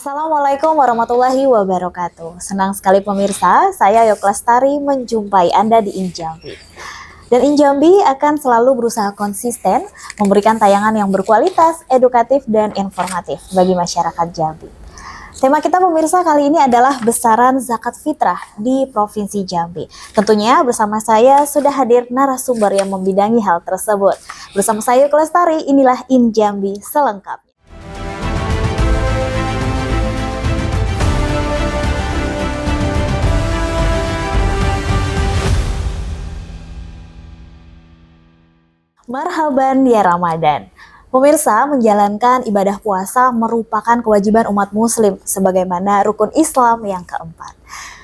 Assalamualaikum warahmatullahi wabarakatuh. Senang sekali pemirsa, saya Yok Lestari menjumpai Anda di Injambi. Dan Injambi akan selalu berusaha konsisten memberikan tayangan yang berkualitas, edukatif, dan informatif bagi masyarakat Jambi. Tema kita pemirsa kali ini adalah besaran zakat fitrah di Provinsi Jambi. Tentunya bersama saya sudah hadir narasumber yang membidangi hal tersebut. Bersama saya Yok Lestari, inilah Injambi selengkapnya. Marhaban ya Ramadan. Pemirsa, menjalankan ibadah puasa merupakan kewajiban umat muslim sebagaimana rukun Islam yang keempat.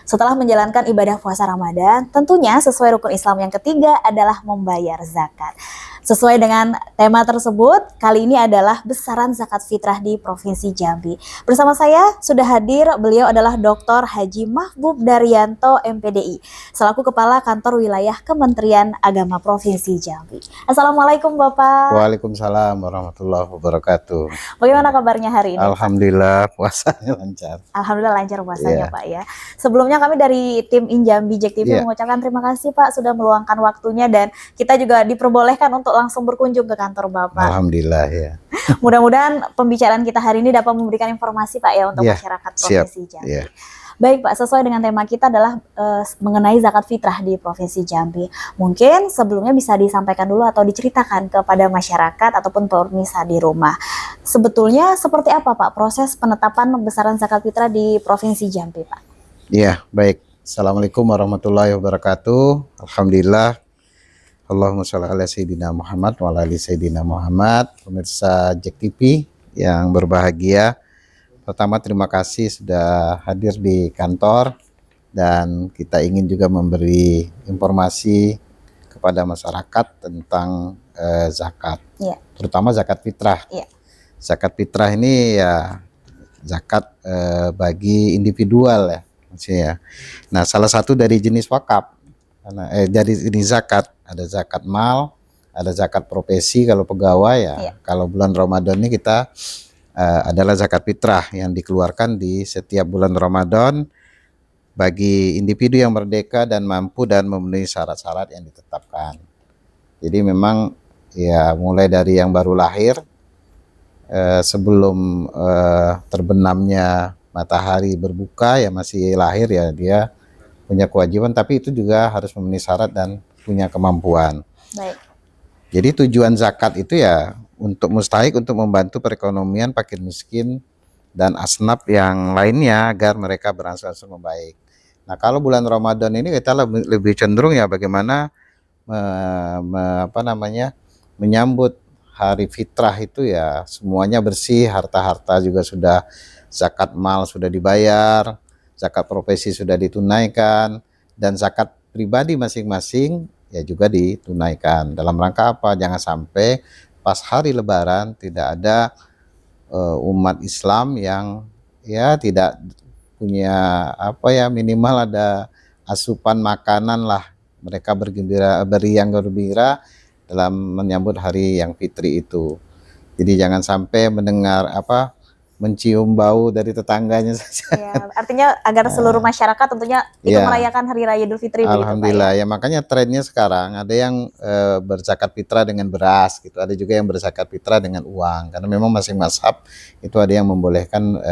Setelah menjalankan ibadah puasa Ramadan, tentunya sesuai rukun Islam yang ketiga adalah membayar zakat. Sesuai dengan tema tersebut, kali ini adalah besaran zakat fitrah di Provinsi Jambi. Bersama saya sudah hadir, beliau adalah Dr. Haji Mahbub Daryanto MPDI, selaku Kepala Kantor Wilayah Kementerian Agama Provinsi Jambi. Assalamualaikum Bapak. Waalaikumsalam warahmatullahi wabarakatuh. Bagaimana kabarnya hari ini? Alhamdulillah puasanya lancar. Alhamdulillah lancar puasanya Pak ya. Sebelumnya kami dari tim Injambi Jack TV mengucapkan terima kasih Pak sudah meluangkan waktunya dan kita juga diperbolehkan untuk langsung berkunjung ke kantor Bapak. Alhamdulillah ya. Mudah-mudahan pembicaraan kita hari ini dapat memberikan informasi Pak ya untuk masyarakat Provinsi Jambi. Baik Pak, sesuai dengan tema kita adalah mengenai zakat fitrah di Provinsi Jambi. Mungkin sebelumnya bisa disampaikan dulu atau diceritakan kepada masyarakat ataupun pemirsa di rumah. Sebetulnya seperti apa Pak proses penetapan besaran zakat fitrah di Provinsi Jambi Pak? Iya, baik. Assalamualaikum warahmatullahi wabarakatuh. Alhamdulillah. Allahumma sholli ala sayyidina Muhammad wa ala ali sayyidina Muhammad. Pemirsa Jack TV yang berbahagia. Pertama terima kasih sudah hadir di kantor dan kita ingin juga memberi informasi kepada masyarakat tentang zakat, terutama zakat fitrah. Zakat fitrah ini ya zakat bagi individual ya, maksudnya. Nah, salah satu dari jenis wakaf, dari jenis zakat ada zakat mal, ada zakat profesi kalau pegawai ya. Kalau bulan Ramadan ini kita adalah zakat fitrah yang dikeluarkan di setiap bulan Ramadan bagi individu yang merdeka dan mampu dan memenuhi syarat-syarat yang ditetapkan. Jadi memang ya mulai dari yang baru lahir sebelum terbenamnya matahari berbuka ya masih lahir ya dia punya kewajiban, tapi itu juga harus memenuhi syarat dan punya kemampuan. Baik. Jadi tujuan zakat itu ya untuk mustahik untuk membantu perekonomian fakir miskin dan asnaf yang lainnya agar mereka berangsur-angsur membaik. Nah, kalau bulan Ramadan ini kita lebih cenderung ya bagaimana menyambut hari fitrah itu ya semuanya bersih, harta-harta juga sudah zakat mal sudah dibayar, zakat profesi sudah ditunaikan dan zakat pribadi masing-masing ya juga ditunaikan. Dalam rangka apa? Jangan sampai pas hari Lebaran tidak ada umat Islam yang ya tidak punya minimal ada asupan makanan lah, mereka beriang gembira dalam menyambut hari yang fitri itu. Jadi jangan sampai mendengar mencium bau dari tetangganya saja. Ya, artinya agar seluruh masyarakat tentunya itu merayakan Hari Raya Idul Fitri. Alhamdulillah ya, makanya trennya sekarang ada yang berzakat fitrah dengan beras gitu, ada juga yang berzakat fitrah dengan uang, karena memang masing mazhab itu ada yang membolehkan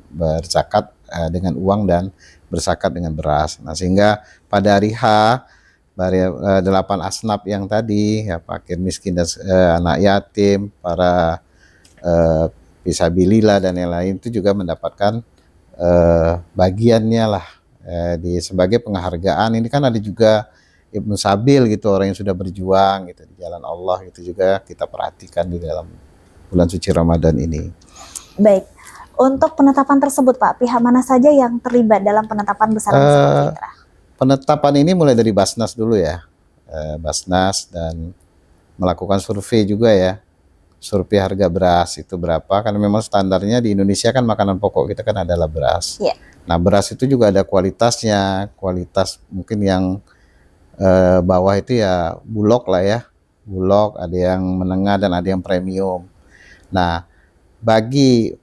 berzakat dengan uang dan berzakat dengan beras. Nah, sehingga pada hari H 8 asnaf yang tadi ya fakir miskin dan anak yatim, para fisabilillah dan yang lain itu juga mendapatkan bagiannya lah sebagai penghargaan. Ini kan ada juga Ibnu Sabil gitu, orang yang sudah berjuang gitu di jalan Allah, itu juga kita perhatikan di dalam bulan suci Ramadan ini. Baik, untuk penetapan tersebut Pak, pihak mana saja yang terlibat dalam penetapan besaran zakat fitrah? Penetapan ini mulai dari Basnas dulu ya, Basnas, dan melakukan survei juga ya. Survei harga beras itu berapa, karena memang standarnya di Indonesia kan makanan pokok kita kan adalah beras. Nah, beras itu juga ada kualitasnya, kualitas mungkin yang bawah itu ya bulog lah ya, bulog, ada yang menengah dan ada yang premium. Nah,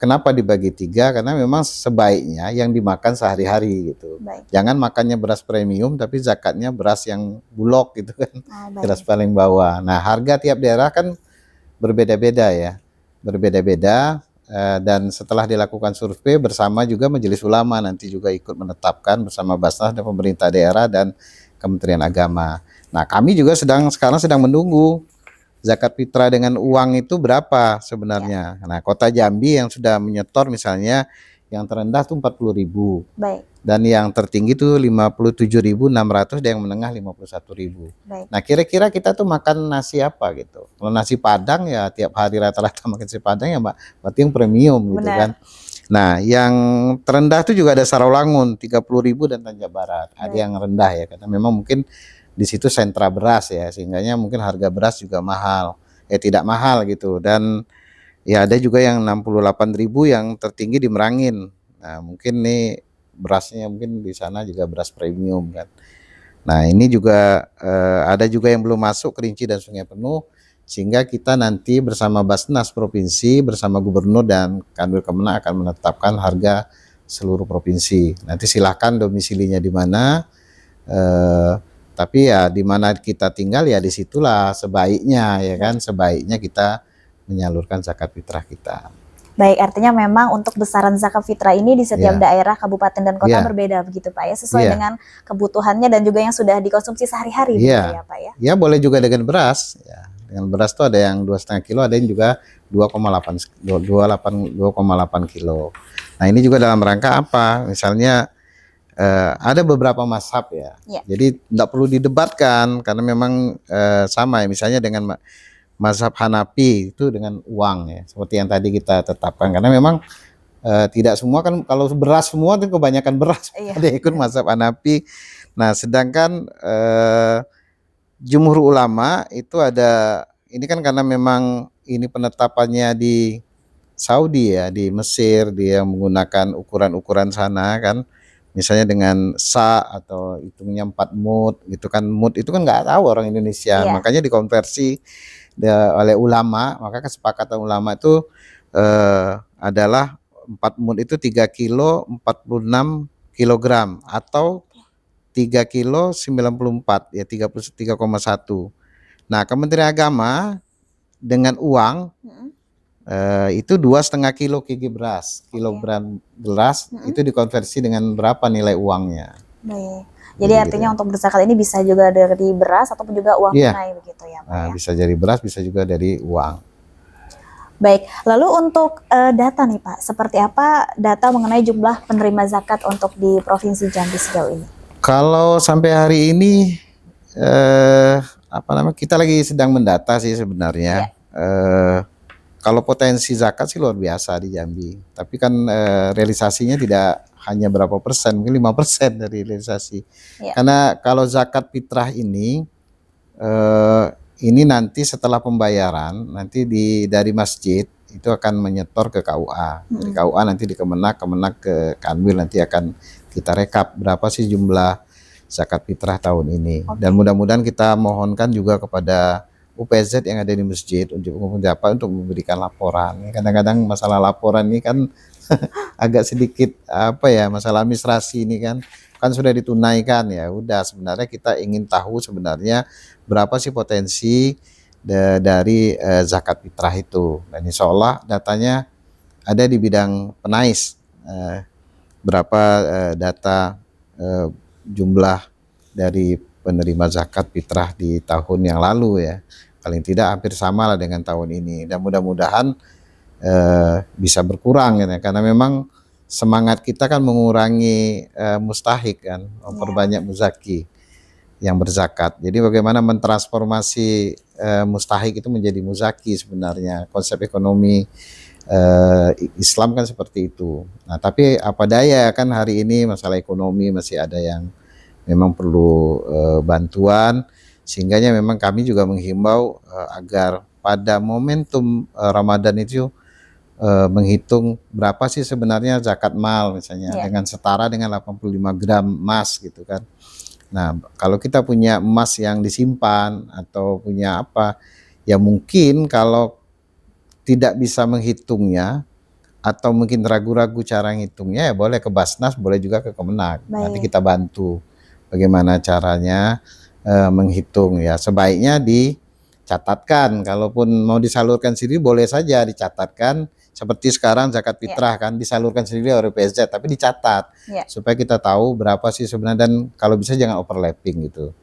kenapa dibagi 3? Karena memang sebaiknya yang dimakan sehari-hari gitu. Baik. Jangan makannya beras premium tapi zakatnya beras yang bulog gitu kan. Oh, baik. Beras paling bawah. Nah, harga tiap daerah kan berbeda-beda ya. Berbeda-beda dan setelah dilakukan survei bersama juga Majelis Ulama nanti juga ikut menetapkan bersama Basnas dan pemerintah daerah dan Kementerian Agama. Nah, kami juga sekarang sedang menunggu zakat fitrah dengan uang itu berapa sebenarnya. Nah, Kota Jambi yang sudah menyetor misalnya yang terendah tuh 40.000. Baik. Dan yang tertinggi tuh 57.600 dan yang menengah 51.000. Baik. Nah, kira-kira kita tuh makan nasi apa gitu. Kalau nasi Padang ya tiap hari rata-rata makan nasi Padang ya berarti yang premium gitu Benar. kan. Nah, yang terendah tuh juga ada Sarawangun 30.000 dan Tanjab Barat. Ada yang rendah ya karena memang mungkin di situ sentra beras ya, sehingganya mungkin harga beras juga mahal, tidak mahal gitu. Dan ya ada juga yang 68.000 yang tertinggi di Merangin. Nah, mungkin nih berasnya mungkin di sana juga beras premium kan. Nah, ini juga ada juga yang belum masuk Kerinci dan Sungai Penuh, sehingga kita nanti bersama Basnas Provinsi, bersama Gubernur dan Kanwil Kemenak akan menetapkan harga seluruh provinsi. Nanti silahkan domisilinya di mana. Tapi ya di mana kita tinggal ya disitulah sebaiknya ya kan, sebaiknya kita menyalurkan zakat fitrah kita. Baik, artinya memang untuk besaran zakat fitrah ini di setiap daerah, kabupaten dan kota berbeda begitu Pak ya, sesuai dengan kebutuhannya dan juga yang sudah dikonsumsi sehari-hari gitu ya Pak ya. Ya boleh juga dengan beras ya. Dengan beras tuh ada yang 2,5 kilo, ada yang juga 2,8 kilo. Nah, ini juga dalam rangka apa? Misalnya ada beberapa mazhab ya. Jadi tidak perlu didebatkan karena memang sama ya, misalnya dengan mazhab Hanafi itu dengan uang ya, seperti yang tadi kita tetapkan, karena memang tidak semua kan, kalau beras semua itu kebanyakan beras ada ikut mazhab Hanafi. Nah, sedangkan jumhur ulama itu ada, ini kan karena memang ini penetapannya di Saudi ya, di Mesir, dia menggunakan ukuran-ukuran sana kan. Misalnya dengan atau hitungnya 4 mud gitu kan. Mud itu kan nggak tahu orang Indonesia, makanya dikonversi oleh ulama. Maka kesepakatan ulama itu adalah 4 mud itu 3 kilo 46 kilogram atau 3 kilo 94 ya, 33,1. Nah, Kementerian Agama dengan uang itu 2,5 kilo beras, kilogram beras itu dikonversi dengan berapa nilai uangnya. Baik. Jadi artinya untuk berzakat ini bisa juga dari beras ataupun juga uang tunai begitu ya Pak. Nah, bisa dari beras, bisa juga dari uang. Baik, lalu untuk data nih Pak, seperti apa data mengenai jumlah penerima zakat untuk di Provinsi Jambi sejauh ini? Kalau sampai hari ini kita lagi sedang mendata sih sebenarnya. Kalau potensi zakat sih luar biasa di Jambi, tapi kan realisasinya tidak hanya berapa persen, mungkin 5% dari realisasi. Karena kalau zakat fitrah ini nanti setelah pembayaran, nanti dari masjid itu akan menyetor ke KUA. Dari KUA nanti di Kemenak ke Kanwil, nanti akan kita rekap berapa sih jumlah zakat fitrah tahun ini. Dan mudah-mudahan kita mohonkan juga kepada UPZ yang ada di masjid untuk memberikan laporan. Kadang-kadang masalah laporan ini kan agak sedikit masalah administrasi ini kan sudah ditunaikan ya. Udah, sebenarnya kita ingin tahu sebenarnya berapa sih potensi dari zakat fitrah itu. Dan insya Allah datanya ada di bidang penais. Berapa data jumlah dari penerima zakat fitrah di tahun yang lalu ya, paling tidak hampir sama lah dengan tahun ini, dan mudah-mudahan bisa berkurang ya, karena memang semangat kita kan mengurangi mustahik kan, memperbanyak muzaki yang berzakat. Jadi bagaimana mentransformasi mustahik itu menjadi muzaki, sebenarnya konsep ekonomi Islam kan seperti itu. Nah, tapi apa daya kan hari ini masalah ekonomi masih ada yang memang perlu bantuan, sehingganya memang kami juga menghimbau agar pada momentum Ramadan itu menghitung berapa sih sebenarnya zakat mal misalnya, dengan setara dengan 85 gram emas gitu kan. Nah, kalau kita punya emas yang disimpan atau punya apa, ya mungkin kalau tidak bisa menghitungnya, atau mungkin ragu-ragu cara ngitungnya, ya boleh ke Basnas, boleh juga ke Kemenak. Nanti Baik. kita bantu bagaimana caranya menghitung ya. Sebaiknya dicatatkan, kalaupun mau disalurkan sendiri boleh saja dicatatkan. Seperti sekarang zakat Ya. fitrah kan disalurkan sendiri oleh PSZ, tapi dicatat Ya. supaya kita tahu berapa sih sebenarnya, dan kalau bisa jangan overlapping gitu.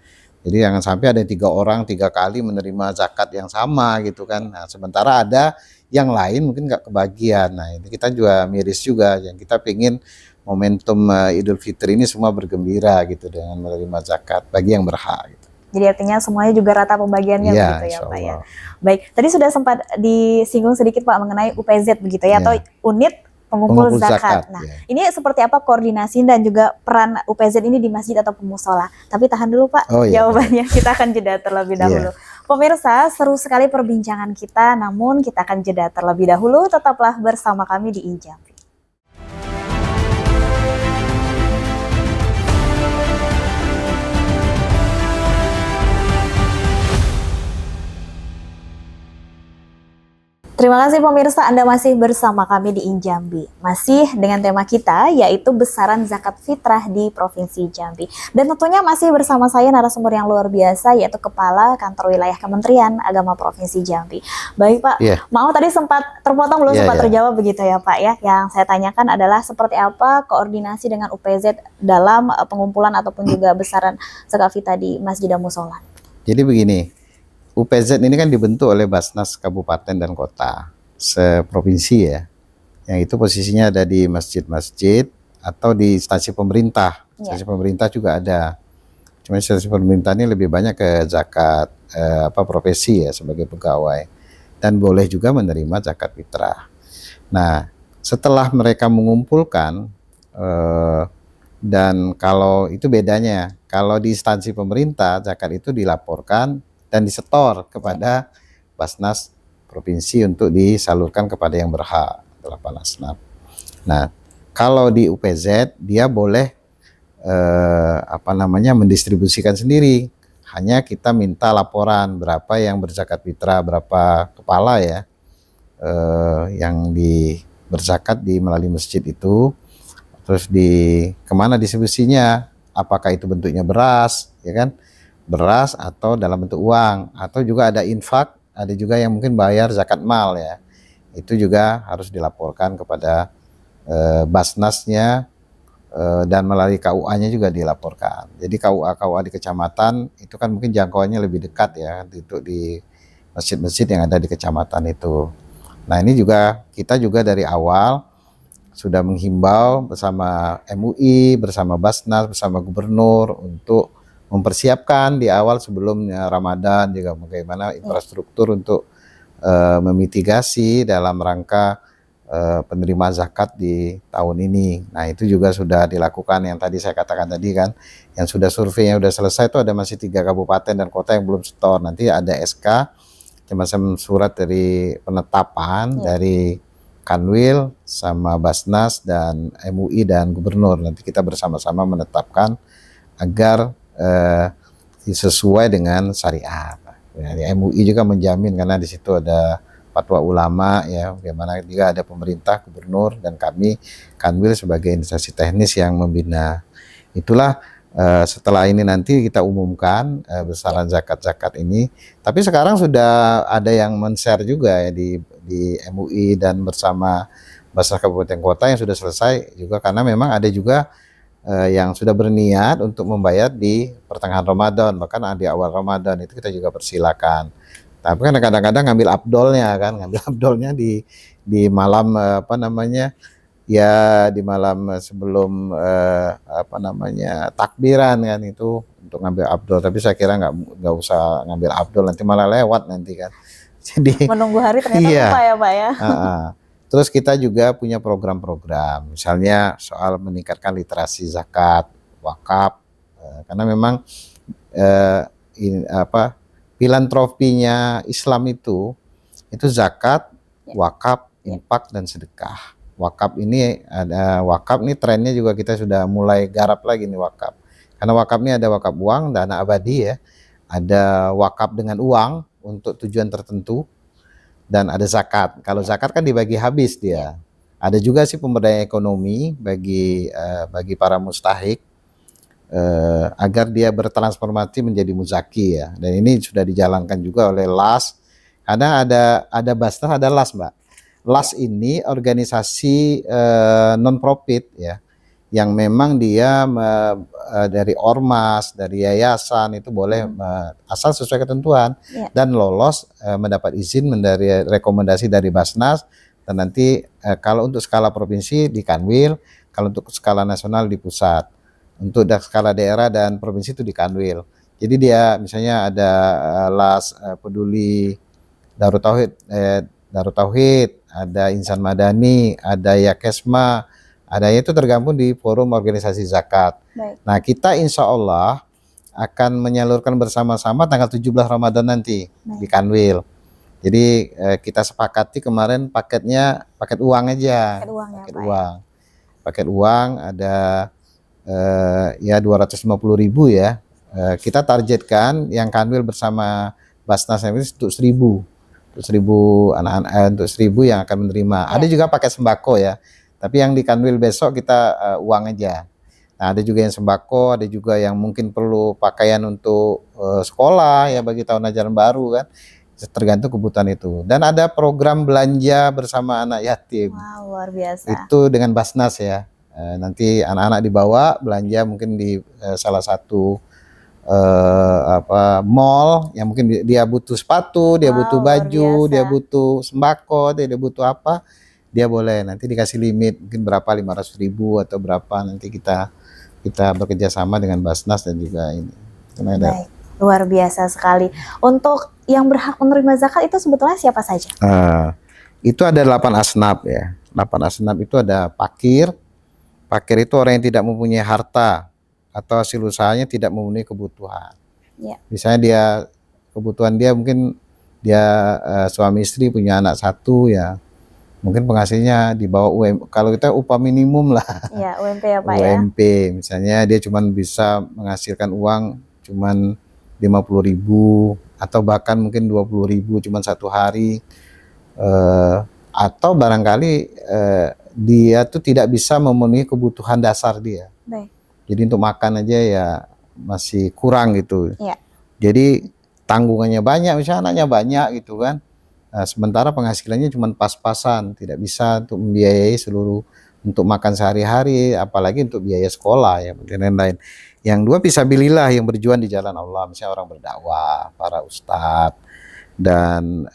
Jadi jangan sampai ada 3 orang 3 kali menerima zakat yang sama gitu kan. Nah, sementara ada yang lain mungkin nggak kebagian. Nah, ini kita juga miris juga, yang kita pengen momentum Idul Fitri ini semua bergembira gitu dengan menerima zakat bagi yang berhak gitu. Jadi artinya semuanya juga rata pembagiannya Iya, begitu ya insya Pak ya. Allah. Baik, tadi sudah sempat disinggung sedikit Pak mengenai UPZ begitu ya, atau Iya. unit pengumpul Pengumpul zakat. zakat, Nah, ya. ini seperti apa koordinasi dan juga peran UPZ ini di masjid atau musola? Tapi tahan dulu Pak, Oh, iya, jawabannya kita akan jeda terlebih dahulu. Pemirsa, seru sekali perbincangan kita, namun kita akan jeda terlebih dahulu. Tetaplah bersama kami di Injambi. Terima kasih pemirsa, Anda masih bersama kami di Injambi. Masih dengan tema kita yaitu besaran zakat fitrah di Provinsi Jambi. Dan tentunya masih bersama saya narasumber yang luar biasa yaitu Kepala Kantor Wilayah Kementerian Agama Provinsi Jambi. Baik Pak, mau tadi sempat terpotong belum sempat terjawab begitu ya Pak ya. Yang saya tanyakan adalah seperti apa koordinasi dengan UPZ dalam pengumpulan ataupun juga besaran zakat fitrah di Masjid dan Musola. Jadi begini, UPZ ini kan dibentuk oleh Basnas Kabupaten dan Kota seprovinsi ya, yang itu posisinya ada di masjid-masjid atau di instansi pemerintah. Instansi pemerintah juga ada, cuma instansi pemerintah ini lebih banyak ke zakat profesi ya sebagai pegawai, dan boleh juga menerima zakat fitrah. Nah, setelah mereka mengumpulkan dan kalau itu bedanya, kalau di instansi pemerintah zakat itu dilaporkan dan disetor kepada Basnas provinsi untuk disalurkan kepada yang berhak adalah Palasnap. Nah, kalau di UPZ dia boleh mendistribusikan sendiri. Hanya kita minta laporan berapa yang berzakat fitrah, berapa kepala ya yang berzakat di melalui masjid itu. Terus kemana distribusinya? Apakah itu bentuknya beras, ya kan? Beras atau dalam bentuk uang, atau juga ada infak, ada juga yang mungkin bayar zakat mal ya, itu juga harus dilaporkan kepada Basnasnya dan melalui KUA-nya juga dilaporkan. Jadi KUA di kecamatan itu kan mungkin jangkauannya lebih dekat ya untuk di masjid-masjid yang ada di kecamatan itu. Nah, ini juga kita juga dari awal sudah menghimbau bersama MUI, bersama Basnas, bersama Gubernur untuk mempersiapkan di awal sebelumnya Ramadan juga bagaimana infrastruktur untuk memitigasi dalam rangka penerima zakat di tahun ini. Nah, itu juga sudah dilakukan yang tadi saya katakan tadi kan, yang sudah surveinya sudah selesai itu ada masih 3 kabupaten dan kota yang belum setor. Nanti ada SK semacam surat dari penetapan dari Kanwil sama Basnas dan MUI dan Gubernur. Nanti kita bersama-sama menetapkan agar sesuai dengan syariat. Ya, MUI juga menjamin karena di situ ada fatwa ulama ya, bagaimana juga ada pemerintah, gubernur, dan kami Kanwil sebagai instansi teknis yang membina. Itulah setelah ini nanti kita umumkan besaran zakat-zakat ini. Tapi sekarang sudah ada yang men-share juga ya di MUI dan bersama Basnas Kabupaten Kota yang sudah selesai juga, karena memang ada juga yang sudah berniat untuk membayar di pertengahan Ramadan, bahkan di awal Ramadan itu kita juga persilakan. Tapi kan kadang-kadang ngambil abdolnya di malam di malam sebelum takbiran kan, itu untuk ngambil abdol. Tapi saya kira nggak usah ngambil abdol, nanti malah lewat nanti kan. Jadi menunggu hari ternyata lupa ya Pak ya. Terus kita juga punya program-program, misalnya soal meningkatkan literasi zakat, wakaf, karena memang filantropinya Islam itu zakat, wakaf, infak, dan sedekah. Wakaf ini trennya juga kita sudah mulai garap lagi nih wakaf. Karena wakaf ini ada wakaf uang, dana abadi ya, ada wakaf dengan uang untuk tujuan tertentu, dan ada zakat. Kalau zakat kan dibagi habis dia. Ada juga sih pemberdayaan ekonomi bagi para mustahik, agar dia bertransformasi menjadi muzaki ya. Dan ini sudah dijalankan juga oleh LAS. Kadang ada Basnas, ada LAS, Mbak. LAS ini organisasi non profit ya, yang memang dia dari ormas, dari yayasan itu boleh asal sesuai ketentuan dan lolos mendapat izin dari rekomendasi dari Basnas, dan nanti kalau untuk skala provinsi di Kanwil, kalau untuk skala nasional di pusat. Untuk skala daerah dan provinsi itu di Kanwil. Jadi dia misalnya ada LAS peduli Darut Tauhid, ada Insan Madani, ada Yakesma, ada itu tergabung di forum organisasi zakat. Baik. Nah, kita insya Allah akan menyalurkan bersama-sama tanggal 17 Ramadan nanti di Kanwil. Jadi kita sepakati kemarin paketnya paket uang aja. Paket uang ya, paket Pak, uang. Paket uang ada ya 250.000 ya. Kita targetkan yang Kanwil bersama Basnas itu untuk 1.000. Untuk 1.000 anak-anak, untuk 1.000 yang akan menerima. Ada juga paket sembako ya. Tapi yang di Kanwil besok kita uang aja. Nah, ada juga yang sembako, ada juga yang mungkin perlu pakaian untuk sekolah ya bagi tahun ajaran baru kan. Tergantung kebutuhan itu. Dan ada program belanja bersama anak yatim. Wow, luar biasa. Itu dengan Basnas ya. Nanti anak-anak dibawa belanja mungkin di salah satu mall yang mungkin dia butuh sepatu, dia butuh baju, dia butuh sembako, dia butuh apa, dia boleh nanti dikasih limit mungkin berapa 500.000 atau berapa, nanti kita bekerja sama dengan Basnas dan juga ini. Baik, luar biasa sekali. Untuk yang berhak menerima zakat itu sebetulnya siapa saja? Itu ada 8 asnaf ya. 8 asnaf itu ada fakir. Fakir itu orang yang tidak mempunyai harta atau hasil usahanya tidak memenuhi kebutuhan. Ya. Misalnya dia kebutuhan dia mungkin dia suami istri punya anak 1 ya, mungkin penghasilnya di bawah kalau kita upah minimum lah. Ya, UMP ya Pak UMP, ya. Misalnya dia cuman bisa menghasilkan uang cuman 50.000 atau bahkan mungkin 20.000 cuman 1 hari, atau barangkali dia tuh tidak bisa memenuhi kebutuhan dasar dia. Baik. Jadi untuk makan aja ya masih kurang gitu. Ya. Jadi tanggungannya banyak, misalnya anaknya banyak gitu kan. Nah, sementara penghasilannya cuma pas-pasan, tidak bisa untuk membiayai seluruh untuk makan sehari-hari, apalagi untuk biaya sekolah ya dan lain-lain. Yang dua fisabilillah yang berjuang di jalan Allah, misalnya orang berdakwah, para ustadz dan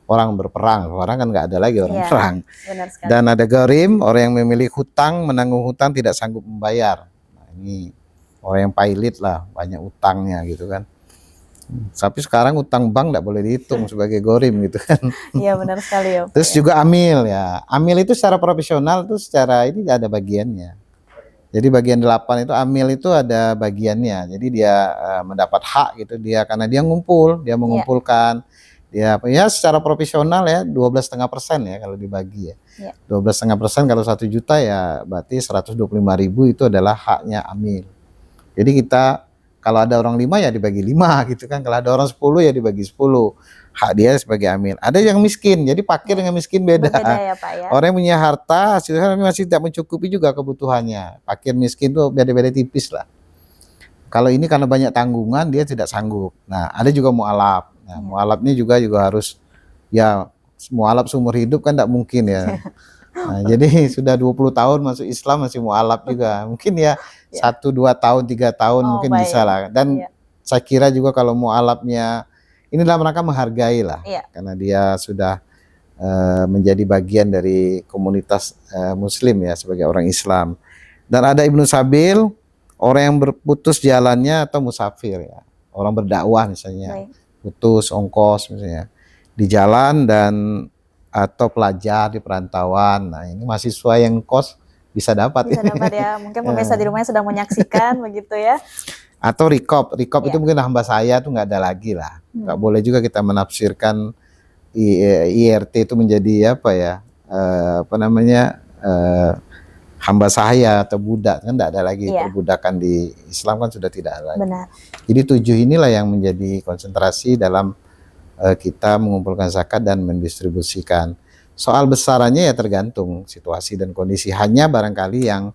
orang berperang kan nggak ada lagi orang perang. Benar sekali. Dan ada gharim, orang yang memiliki hutang, menanggung hutang tidak sanggup membayar. Nah, ini orang yang pailit lah, banyak utangnya gitu kan. Tapi sekarang utang bank nggak boleh dihitung sebagai gharim gitu kan. Iya benar sekali ya. Terus juga amil ya. Amil itu secara profesional tuh secara ini ada bagiannya. Jadi bagian 8 itu amil itu ada bagiannya. Jadi dia mendapat hak gitu dia karena dia mengumpulkan. Ya secara profesional ya 12,5% ya kalau dibagi ya. 12,5% kalau 1 juta ya berarti 125.000 itu adalah haknya amil. Jadi kita kalau ada orang 5 ya dibagi 5 gitu kan. Kalau ada orang 10 ya dibagi 10. Hak dia sebagai amil. Ada yang miskin, jadi fakir dengan miskin beda. Ya, Pak, ya? Orang yang punya harta hasilnya masih tidak mencukupi juga kebutuhannya. Fakir miskin tuh beda-beda tipis lah. Kalau ini karena banyak tanggungan dia tidak sanggup. Nah ada juga mu'alaf. Nah, mu'alaf ini juga harus ya mu'alaf seumur hidup kan tidak mungkin ya. Nah, jadi sudah 20 tahun masuk Islam masih mu'alaf juga. Mungkin ya 1, 2 tahun, 3 tahun mungkin bisa lah. Dan saya kira juga kalau mu'alafnya ini dalam rangka menghargai lah. Karena dia sudah menjadi bagian dari komunitas muslim ya sebagai orang Islam. Dan ada Ibnu Sabil, orang yang berputus jalannya atau musafir ya. Orang berdakwah misalnya. Putus ongkos misalnya di jalan dan atau pelajar di perantauan. Nah ini mahasiswa yang kos bisa dapat ya. Mungkin pemirsa di rumahnya sedang menyaksikan begitu ya. Atau rikop itu mungkin hamba saya tuh nggak ada lagi lah. Nggak boleh juga kita menafsirkan IRT itu menjadi apa ya hamba saya atau budak, kan tidak ada lagi perbudakan di Islam kan sudah tidak ada lagi. Benar. Jadi 7 inilah yang menjadi konsentrasi dalam kita mengumpulkan zakat dan mendistribusikan. Soal besarannya ya tergantung situasi dan kondisi. Hanya barangkali yang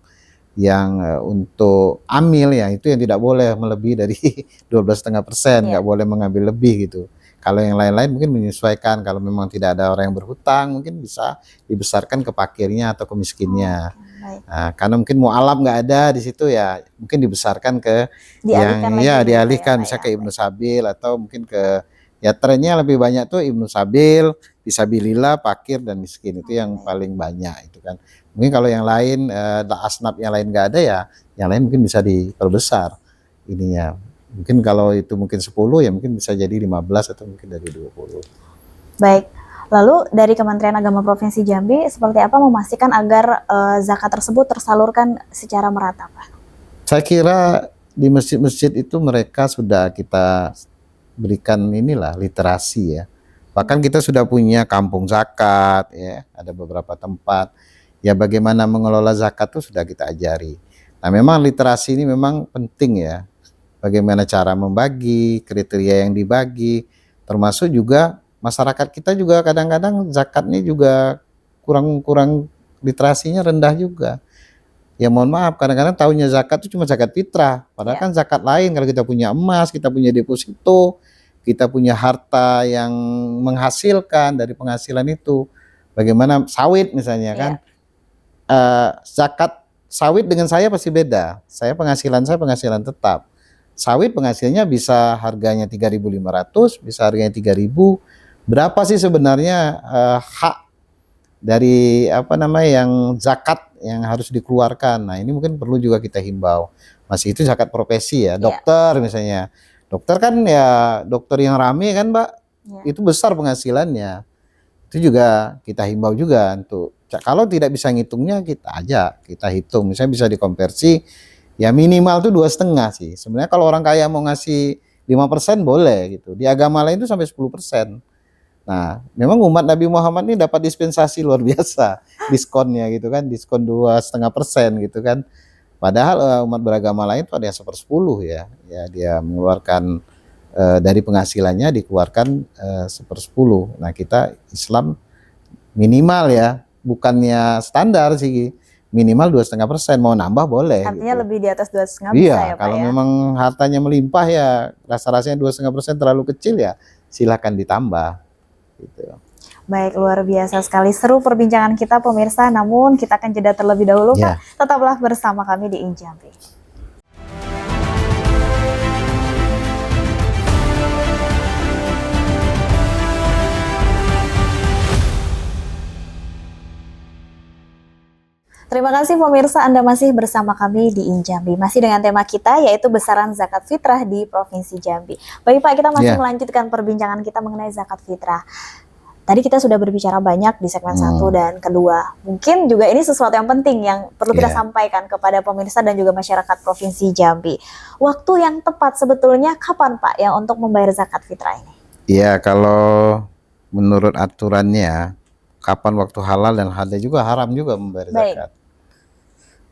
untuk amil ya itu yang tidak boleh melebihi dari 12,5%, Iya. nggak boleh mengambil lebih gitu. Kalau yang lain-lain mungkin menyesuaikan. Kalau memang tidak ada orang yang berhutang, mungkin bisa dibesarkan ke fakirnya atau ke miskinnya. Oke, baik. Nah, karena mungkin mualaf nggak ada di situ ya, mungkin dibesarkan ke Dialihkan yang lagi ya begitu ya dialihkan Pak bisa ya? ke Ibnu Baik. Sabil atau mungkin ke ya trennya lebih banyak tuh Ibnu Sabil, Fisabilillah, fakir dan miskin itu yang Baik. paling banyak itu kan. Mungkin kalau yang lain asnaf yang lain nggak ada ya, yang lain mungkin bisa diperbesar ininya. Mungkin kalau itu mungkin 10 ya mungkin bisa jadi 15 atau mungkin dari 20. Baik. Lalu dari Kementerian Agama Provinsi Jambi seperti apa memastikan agar zakat tersebut tersalurkan secara merata, Pak? Saya kira di masjid-masjid itu mereka sudah kita berikan inilah literasi ya. Bahkan kita sudah punya kampung zakat ya, ada beberapa tempat. Ya bagaimana mengelola zakat itu sudah kita ajari. Nah, memang literasi ini memang penting ya. Bagaimana cara membagi, kriteria yang dibagi, termasuk juga masyarakat kita juga kadang-kadang zakatnya juga kurang literasinya rendah juga. Ya mohon maaf, kadang-kadang tahunya zakat itu cuma zakat fitrah. Padahal Ya. kan zakat lain, kalau kita punya emas, kita punya deposito, kita punya harta yang menghasilkan dari penghasilan itu. Bagaimana sawit misalnya kan, Iya. zakat sawit dengan saya pasti beda. Saya penghasilan tetap. Sawit penghasilannya bisa harganya 3.500, bisa harganya 3.000. Berapa sih sebenarnya hak dari apa namanya yang zakat yang harus dikeluarkan. Nah, ini mungkin perlu juga kita himbau. Masih itu zakat profesi ya, dokter misalnya. Dokter kan ya dokter yang rame kan, Mbak. Ya. Itu besar penghasilannya. Itu juga kita himbau juga untuk kalau tidak bisa ngitungnya kita ajak, kita hitung. Misalnya bisa dikonversi ya minimal tuh 2,5 sih. Sebenarnya kalau orang kaya mau ngasih 5% boleh gitu. Di agama lain itu sampai 10%. Nah, memang umat Nabi Muhammad ini dapat dispensasi luar biasa diskonnya gitu kan, diskon 2,5% gitu kan. Padahal umat beragama lain itu ada yang 1/10 ya, ya dia mengeluarkan dari penghasilannya dikeluarkan 1/10. Nah, kita Islam minimal ya, bukannya standar sih, minimal 2,5%. Mau nambah boleh. Artinya gitu. lebih di atas 2,5 bisa Iya, ya Pak kalau ya? memang hartanya melimpah ya, rasa-rasanya 2,5% terlalu kecil ya, silakan ditambah. Gitu. Baik, luar biasa sekali seru perbincangan kita pemirsa, namun kita akan jeda terlebih dahulu Ya. Pak. Tetaplah bersama kami di Injambi. Terima kasih pemirsa, Anda masih bersama kami di Injambi. Masih dengan tema kita yaitu besaran zakat fitrah di Provinsi Jambi. Baik Pak, kita masih melanjutkan perbincangan kita mengenai zakat fitrah. Tadi kita sudah berbicara banyak di segmen 1 dan kedua. Mungkin juga ini sesuatu yang penting yang perlu kita sampaikan kepada pemirsa dan juga masyarakat Provinsi Jambi. Waktu yang tepat sebetulnya kapan Pak yang untuk membayar zakat fitrah ini? Iya, kalau menurut aturannya kapan waktu halal dan ada juga haram juga membayar zakat.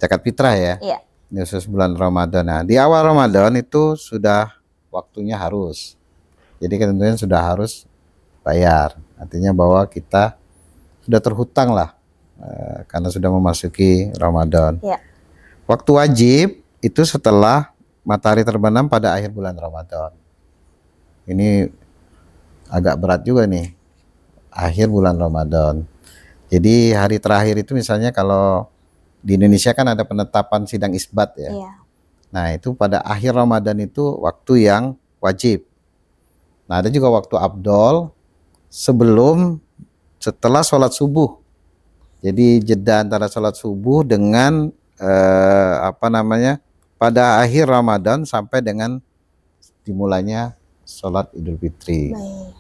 Zakat fitrah ya. Iya. Ini khusus bulan Ramadan. Nah, di awal Ramadan itu sudah waktunya harus. Jadi tentunya sudah harus bayar. Artinya bahwa kita sudah terhutang lah karena sudah memasuki Ramadan. Iya. Waktu wajib itu setelah matahari terbenam pada akhir bulan Ramadan. Ini agak berat juga nih, akhir bulan Ramadan. Jadi hari terakhir itu misalnya kalau di Indonesia kan ada penetapan sidang isbat ya. Iya. Nah itu pada akhir Ramadan itu waktu yang wajib. Nah ada juga waktu afdol setelah sholat subuh. Jadi jeda antara sholat subuh dengan pada akhir Ramadan sampai dengan dimulainya sholat Idul Fitri. Baik.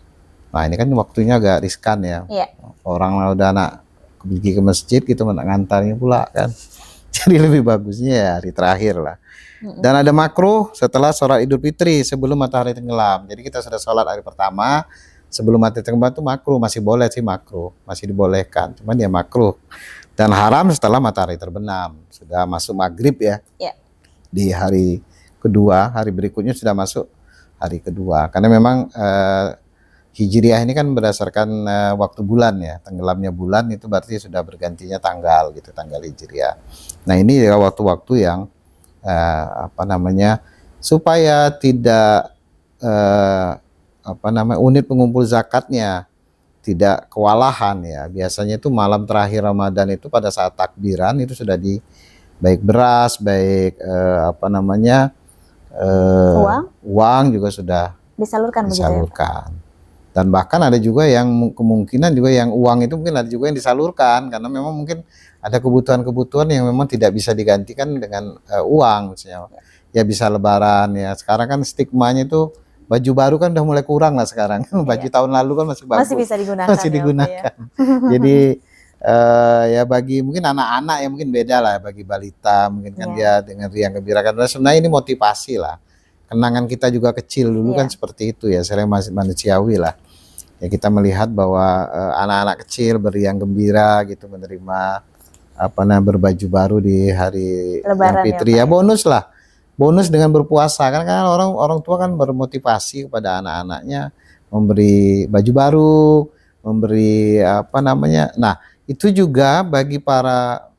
Nah ini kan waktunya agak riskan ya. Iya. Orang udah anak pergi ke masjid gitu ngantarnya pula kan. Jadi lebih bagusnya ya hari terakhir lah. Dan ada makruh setelah sholat Idul Fitri sebelum matahari tenggelam. Jadi kita sudah sholat hari pertama sebelum matahari tenggelam itu makruh, masih boleh sih makruh, masih dibolehkan. Cuman dia makruh. Dan haram setelah matahari terbenam. Sudah masuk maghrib ya. Iya. Di hari kedua, hari berikutnya sudah masuk hari kedua. Karena memang Hijriah ini kan berdasarkan waktu bulan ya, tenggelamnya bulan itu berarti sudah bergantinya tanggal gitu, tanggal Hijriah. Nah ini ya waktu-waktu yang apa namanya, supaya tidak apa namanya, unit pengumpul zakatnya tidak kewalahan ya. Biasanya itu malam terakhir Ramadan itu pada saat takbiran itu sudah di baik beras, baik apa namanya, uang juga sudah disalurkan begitu ya, Pak? disalurkan. Dan bahkan ada juga yang kemungkinan juga yang uang itu mungkin ada juga yang disalurkan karena memang mungkin ada kebutuhan-kebutuhan yang memang tidak bisa digantikan dengan uang misalnya. Ya bisa lebaran ya. Sekarang kan stigmanya itu baju baru kan udah mulai kurang lah sekarang. Baju tahun lalu kan masih bagus. Masih bisa digunakan. Masih ya, Pak, digunakan. ya? Jadi ya bagi mungkin anak-anak ya mungkin beda lah, bagi balita mungkin kan dia dengan riang gembira kan. Sebenarnya ini motivasi lah. Kenangan kita juga kecil dulu kan seperti itu ya, saya masih manusiawi lah. Ya kita melihat bahwa anak-anak kecil beriang gembira gitu menerima apa namanya, berbaju baru di hari Lebaran yang fitri ya, bonus lah. Bonus dengan berpuasa kan orang tua kan bermotivasi kepada anak-anaknya memberi baju baru, memberi apa namanya. Nah, itu juga bagi para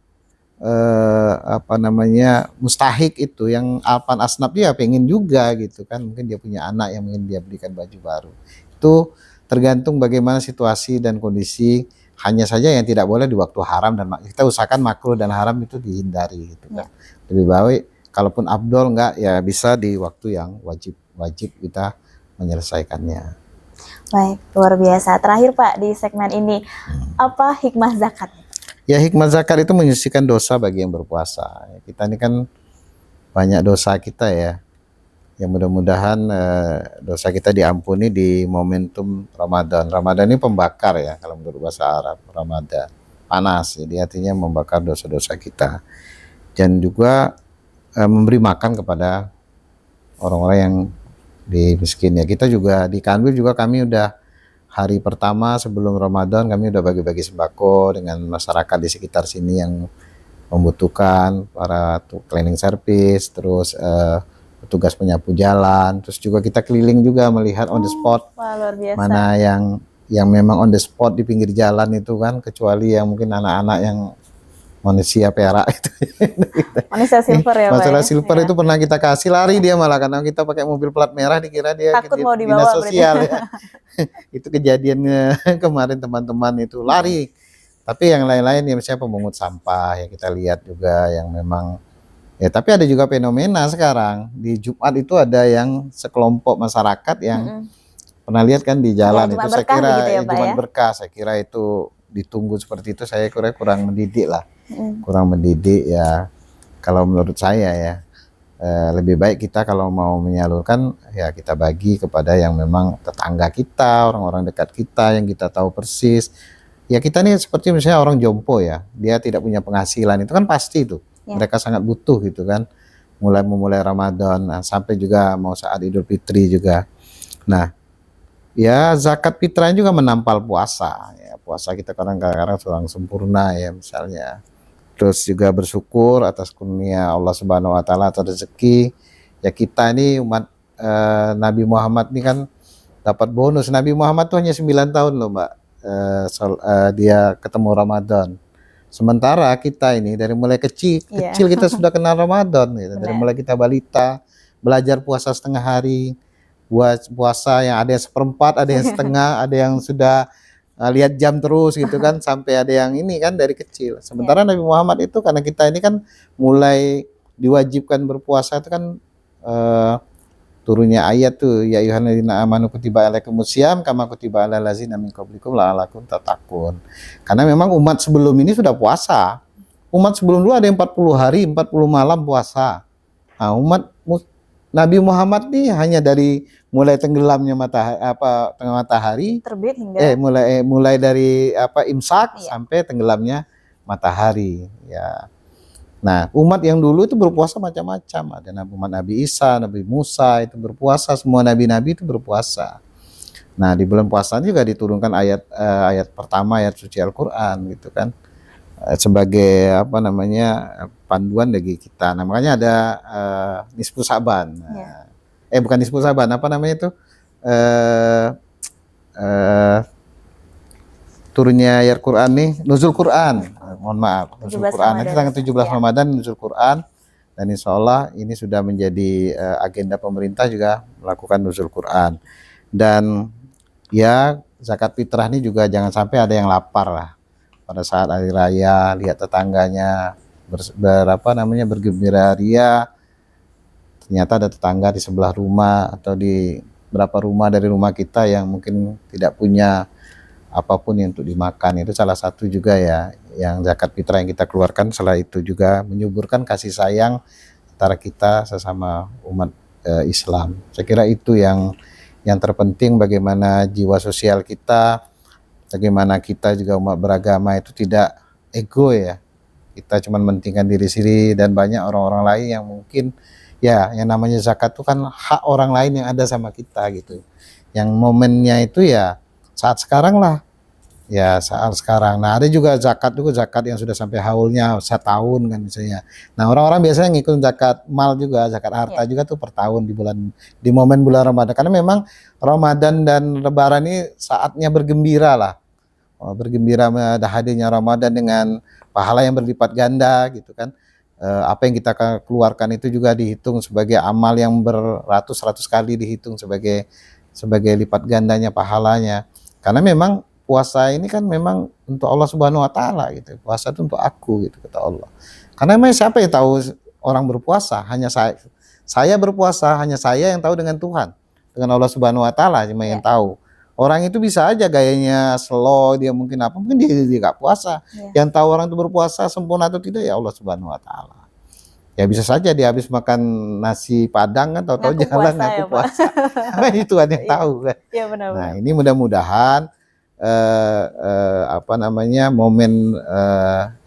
apa namanya, mustahik itu yang alpan asnaf dia pengen juga gitu kan, mungkin dia punya anak yang mungkin dia belikan baju baru. Itu tergantung bagaimana situasi dan kondisi, hanya saja yang tidak boleh di waktu haram, dan kita usahakan makruh dan haram itu dihindari gitu kan. Lebih baik kalaupun abdol enggak ya bisa di waktu yang wajib kita menyelesaikannya. Baik, luar biasa. Terakhir Pak di segmen ini, apa hikmah zakat? Ya hikmah zakat itu menyisihkan dosa bagi yang berpuasa. Kita ini kan banyak dosa kita ya. Ya mudah-mudahan dosa kita diampuni di momentum Ramadan. Ramadan ini pembakar ya kalau menurut bahasa Arab. Ramadan panas, jadi artinya membakar dosa-dosa kita. Dan juga memberi makan kepada orang-orang yang miskin ya. Kita juga di Kanwil juga kami udah hari pertama sebelum Ramadan kami udah bagi-bagi sembako dengan masyarakat di sekitar sini yang membutuhkan, para cleaning service, terus petugas penyapu jalan, terus juga kita keliling juga melihat on the spot. Wah, luar biasa. Mana yang memang on the spot di pinggir jalan itu kan, kecuali yang mungkin anak-anak yang manusia perak itu. Manusia silver ya, Pak. Masalah silver itu pernah kita kasih, lari dia malah karena kita pakai mobil plat merah, dikira dia takut mau dibawa dinas sosial ya. Itu kejadiannya kemarin, teman-teman itu lari. Tapi yang lain-lain ya misalnya pemungut sampah ya kita lihat juga yang memang ya, tapi ada juga fenomena sekarang di Jumat itu ada yang sekelompok masyarakat yang pernah lihat kan di jalan itu, saya kira ya, Jumat berkah, saya kira itu ditunggu seperti itu, saya kira kurang mendidik lah. Kurang mendidik ya kalau menurut saya ya. Lebih baik kita kalau mau menyalurkan ya kita bagi kepada yang memang tetangga kita, orang-orang dekat kita yang kita tahu persis. Ya kita nih seperti misalnya orang jompo ya, dia tidak punya penghasilan, itu kan pasti itu mereka sangat butuh gitu kan. Memulai Ramadan sampai juga mau saat Idul Fitri juga. Nah ya zakat fitrah juga menampal puasa ya, puasa kita kadang-kadang kurang sempurna ya misalnya. Terus juga bersyukur atas kurnia Allah Subhanahu wa taala atas rezeki. Ya kita ini umat Nabi Muhammad ini kan dapat bonus. Nabi Muhammad tuh hanya 9 tahun loh, Mbak. Dia ketemu Ramadan. Sementara kita ini dari mulai kecil kita sudah kenal Ramadan gitu. Dari mulai kita balita belajar puasa setengah hari, buat puasa yang ada yang seperempat, ada yang setengah, ada yang sudah lihat jam terus gitu kan, sampai ada yang ini kan dari kecil. Sementara Nabi Muhammad itu karena kita ini kan mulai diwajibkan berpuasa itu kan turunnya ayat tuh, ya ayyuhalladzina amanu kutiba alaikumusiyam kama kutiba alal ladzina min qablikum la'allakum tattaqun. Karena memang umat sebelum ini sudah puasa. Umat sebelum dulu ada yang 40 hari, 40 malam puasa. Nah, umat Nabi Muhammad nih hanya dari mulai tenggelamnya matahari, tengah matahari terbit hingga mulai dari imsak sampai tenggelamnya matahari ya. Nah umat yang dulu itu berpuasa macam-macam, ada umat Nabi Isa, Nabi Musa itu berpuasa, semua nabi-nabi itu berpuasa. Nah di bulan puasa juga diturunkan ayat pertama, ayat suci Al-Quran gitu kan, sebagai panduan bagi kita. Nah makanya ada nisfu Sa'ban. Bukan nisfu Sa'ban, apa namanya itu? turunnya ayat Quran nih, nuzul Quran. Mohon maaf, nuzul 17 Quran. Nanti Ramadan. tanggal 17 Ya. Ramadan nuzul Quran, dan insya Allah ini sudah menjadi agenda pemerintah juga melakukan nuzul Quran. Dan ya zakat fitrah ini juga jangan sampai ada yang lapar lah pada saat hari raya, lihat tetangganya bergembira ria, ternyata ada tetangga di sebelah rumah atau di berapa rumah dari rumah kita yang mungkin tidak punya apapun yang untuk dimakan. Itu salah satu juga ya yang zakat fitrah yang kita keluarkan. Setelah itu juga menyuburkan kasih sayang antara kita sesama umat Islam. Saya kira itu yang terpenting, bagaimana jiwa sosial kita, bagaimana kita juga umat beragama itu tidak ego ya. Kita cuma mementingkan diri sendiri, dan banyak orang-orang lain yang mungkin ya yang namanya zakat itu kan hak orang lain yang ada sama kita gitu. Yang momennya itu ya saat sekarang lah. Ya saat sekarang. Nah ada juga zakat yang sudah sampai haulnya setahun kan misalnya. Nah orang-orang biasanya ngikut zakat mal juga, zakat harta juga tuh per tahun di momen bulan Ramadan. Karena memang Ramadan dan Lebaran ini saatnya bergembira lah. Bergembira ada hadirnya Ramadan dengan pahala yang berlipat ganda gitu kan. Apa yang kita keluarkan itu juga dihitung sebagai amal yang beratus-ratus kali dihitung sebagai lipat gandanya pahalanya. Karena memang puasa ini kan memang untuk Allah Subhanahu wa taala gitu. Puasa itu untuk aku gitu kata Allah. Karena memang siapa yang tahu orang berpuasa? Hanya saya berpuasa, hanya saya yang tahu dengan Tuhan. Dengan Allah Subhanahu wa taala cuma yang tahu. Orang itu bisa aja gayanya slow, dia mungkin dia gak puasa. Yang tahu orang itu berpuasa sempurna atau tidak ya Allah Subhanahu wa taala. Ya bisa saja dia habis makan nasi padang kan tahu-tahu jalan ngaku puasa. Nah, itu kan yang tahu kan. Iya, benar-benar. Nah, ini mudah-mudahan momen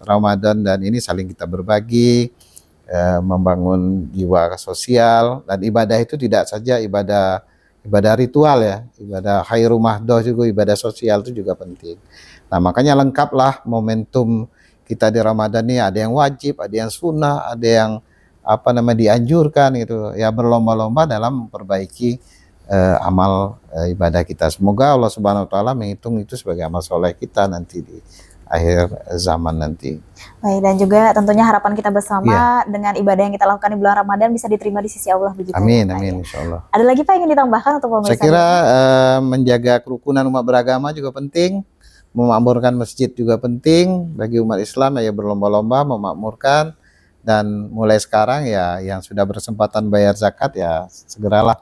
Ramadan dan ini saling kita berbagi, membangun jiwa sosial, dan ibadah itu tidak saja ibadah ritual ya, ibadah khairu mahdoh juga, ibadah sosial itu juga penting. Nah makanya lengkaplah momentum kita di Ramadan ini, ada yang wajib, ada yang sunnah, ada yang dianjurkan gitu ya, berlomba-lomba dalam memperbaiki amal ibadah kita. Semoga Allah Subhanahu wa taala menghitung itu sebagai amal soleh kita nanti di akhir zaman nanti. Baik, dan juga tentunya harapan kita bersama dengan ibadah yang kita lakukan di bulan Ramadan bisa diterima di sisi Allah begitu. Amin, amin, insya Allah. Ada lagi Pak yang ingin ditambahkan untuk pemirsa? Saya kira menjaga kerukunan umat beragama juga penting, memakmurkan masjid juga penting bagi umat Islam ya, berlomba-lomba memakmurkan, dan mulai sekarang ya yang sudah bersempatan bayar zakat ya segeralah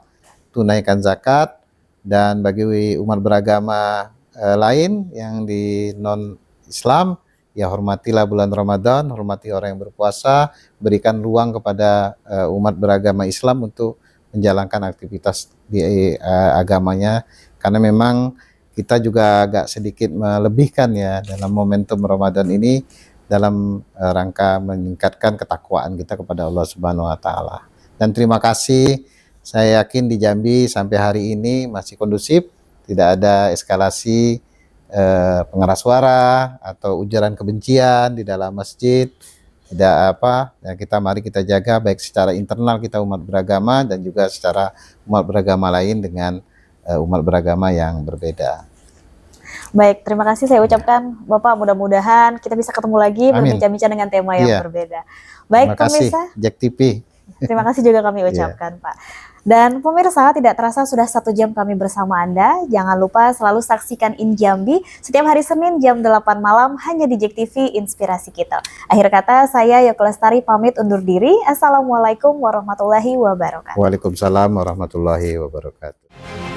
tunaikan zakat, dan bagi umat beragama lain yang di non Islam ya hormatilah bulan Ramadan, hormati orang yang berpuasa, berikan ruang kepada umat beragama Islam untuk menjalankan aktivitas di agamanya, karena memang kita juga agak sedikit melebihkan ya dalam momentum Ramadan ini dalam rangka meningkatkan ketakwaan kita kepada Allah Subhanahu wa taala. Dan terima kasih, saya yakin di Jambi sampai hari ini masih kondusif, tidak ada eskalasi pengeras suara atau ujaran kebencian di dalam masjid, tidak ya mari kita jaga baik secara internal kita umat beragama dan juga secara umat beragama lain dengan umat beragama yang berbeda. Baik, terima kasih saya ucapkan Bapak, mudah-mudahan kita bisa ketemu lagi berbincang-bincang dengan tema yang berbeda. Baik, pemirsa, Jack TV. Terima kasih juga kami ucapkan Pak. Dan pemirsa, tidak terasa sudah 1 jam kami bersama Anda. Jangan lupa selalu saksikan In Jambi setiap hari Senin jam 8 malam hanya di Jack TV Inspirasi Kita. Akhir kata, saya Yoko Lestari pamit undur diri. Assalamualaikum warahmatullahi wabarakatuh. Waalaikumsalam warahmatullahi wabarakatuh.